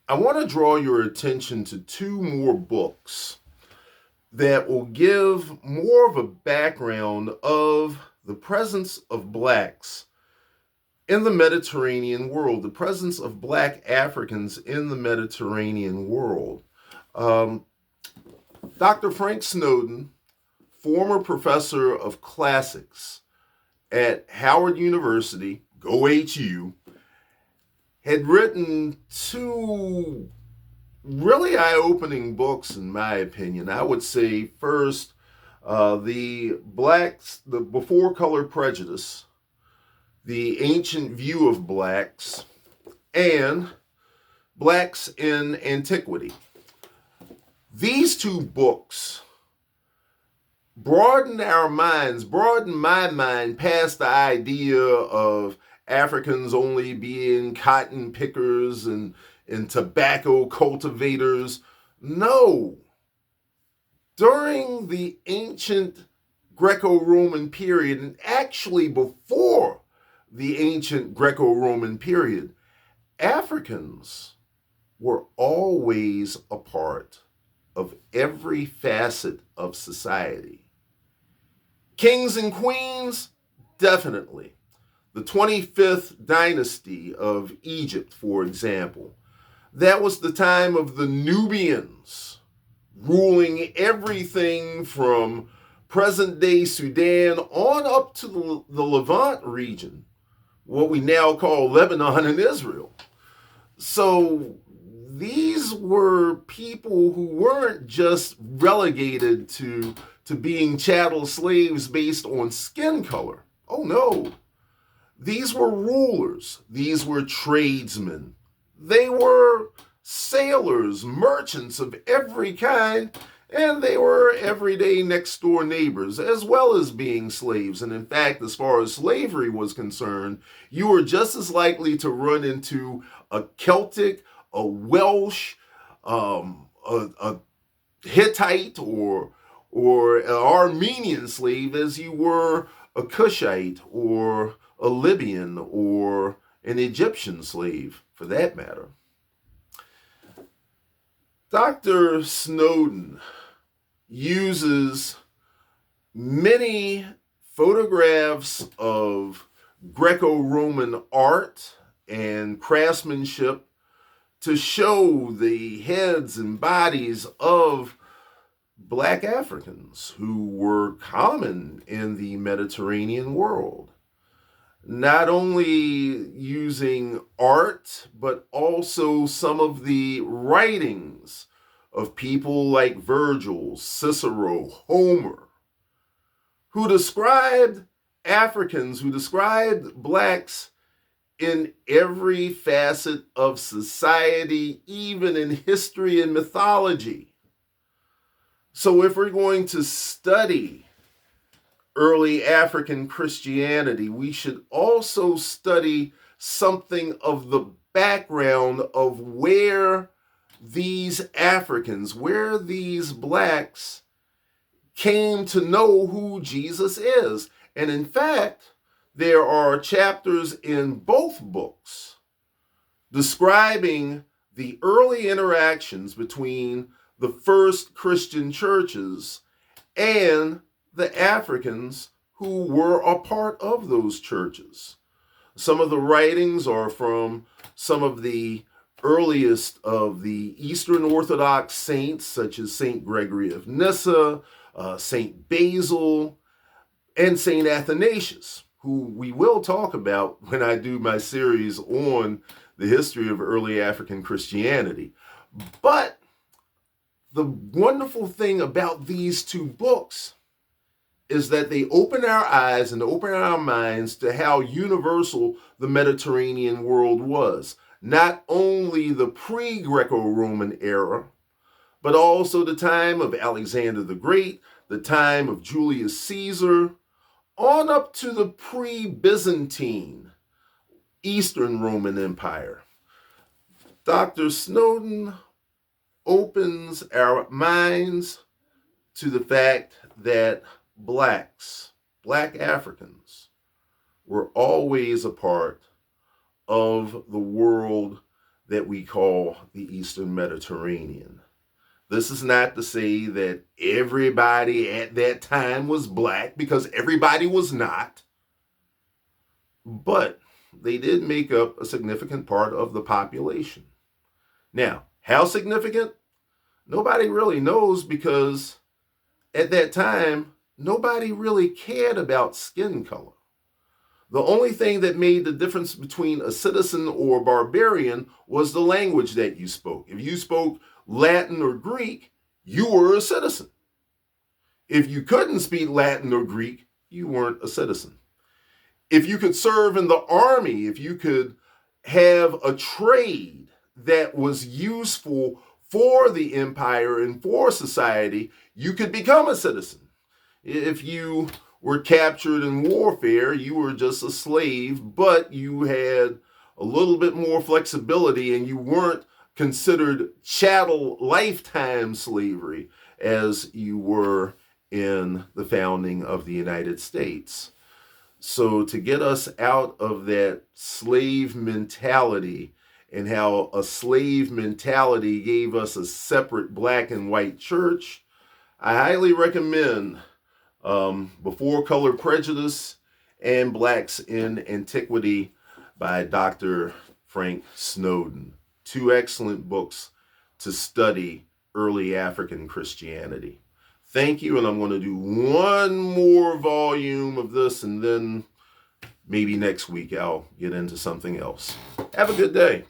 I want to draw your attention to two more books that will give more of a background of the presence of blacks in the Mediterranean world, the presence of black Africans in the Mediterranean world. Um, Dr. Frank Snowden, former professor of classics at Howard University, go HU, had written two really eye-opening books, in my opinion. I would say first, the Before Color Prejudice, the Ancient View of Blacks, and Blacks in Antiquity. These two books broaden my mind past the idea of Africans only being cotton pickers and tobacco cultivators. No. During the ancient Greco-Roman period, and actually before the ancient Greco-Roman period, Africans were always a part of every facet of society. Kings and queens, definitely. The 25th dynasty of Egypt, for example, that was the time of the Nubians ruling everything from present-day Sudan on up to the Levant region, what we now call Lebanon and Israel. So these were people who weren't just relegated to being chattel slaves based on skin color. Oh no. These were rulers. These were tradesmen. They were sailors, merchants of every kind, and they were everyday next door neighbors, as well as being slaves. And in fact, as far as slavery was concerned, you were just as likely to run into a Celtic, a Welsh, a Hittite, or an Armenian slave as you were a Cushite or a Libyan or an Egyptian slave, for that matter. Dr. Snowden uses many photographs of Greco-Roman art and craftsmanship to show the heads and bodies of black Africans who were common in the Mediterranean world. Not only using art, but also some of the writings of people like Virgil, Cicero, Homer, who described Africans, who described blacks in every facet of society, even in history and mythology. So if we're going to study early African Christianity, we should also study something of the background of where these Africans, where these blacks came to know who Jesus is. And in fact, there are chapters in both books describing the early interactions between the first Christian churches and the Africans who were a part of those churches. Some of the writings are from some of the earliest of the Eastern Orthodox saints, such as Saint Gregory of Nyssa, Saint Basil, and Saint Athanasius, who we will talk about when I do my series on the history of early African Christianity. But the wonderful thing about these two books is that they open our eyes and open our minds to how universal the Mediterranean world was. Not only the pre-Greco-Roman era, but also the time of Alexander the Great, the time of Julius Caesar, on up to the pre-Byzantine Eastern Roman Empire. Dr. Snowden opens our minds to the fact that black Africans, were always a part of the world that we call the Eastern Mediterranean. This is not to say that everybody at that time was black, because everybody was not, but they did make up a significant part of the population. Now, how significant? Nobody really knows, because at that time, nobody really cared about skin color. The only thing that made the difference between a citizen or a barbarian was the language that you spoke. If you spoke Latin or Greek, you were a citizen. If you couldn't speak Latin or Greek, you weren't a citizen. If you could serve in the army, if you could have a trade that was useful for the empire and for society, you could become a citizen. If you were captured in warfare, you were just a slave, but you had a little bit more flexibility and you weren't considered chattel lifetime slavery as you were in the founding of the United States. So to get us out of that slave mentality, and how a slave mentality gave us a separate black and white church, I highly recommend Before Color Prejudice and Blacks in Antiquity by Dr. Frank Snowden. Two excellent books to study early African Christianity. Thank you, and I'm going to do one more volume of this, and then maybe next week I'll get into something else. Have a good day.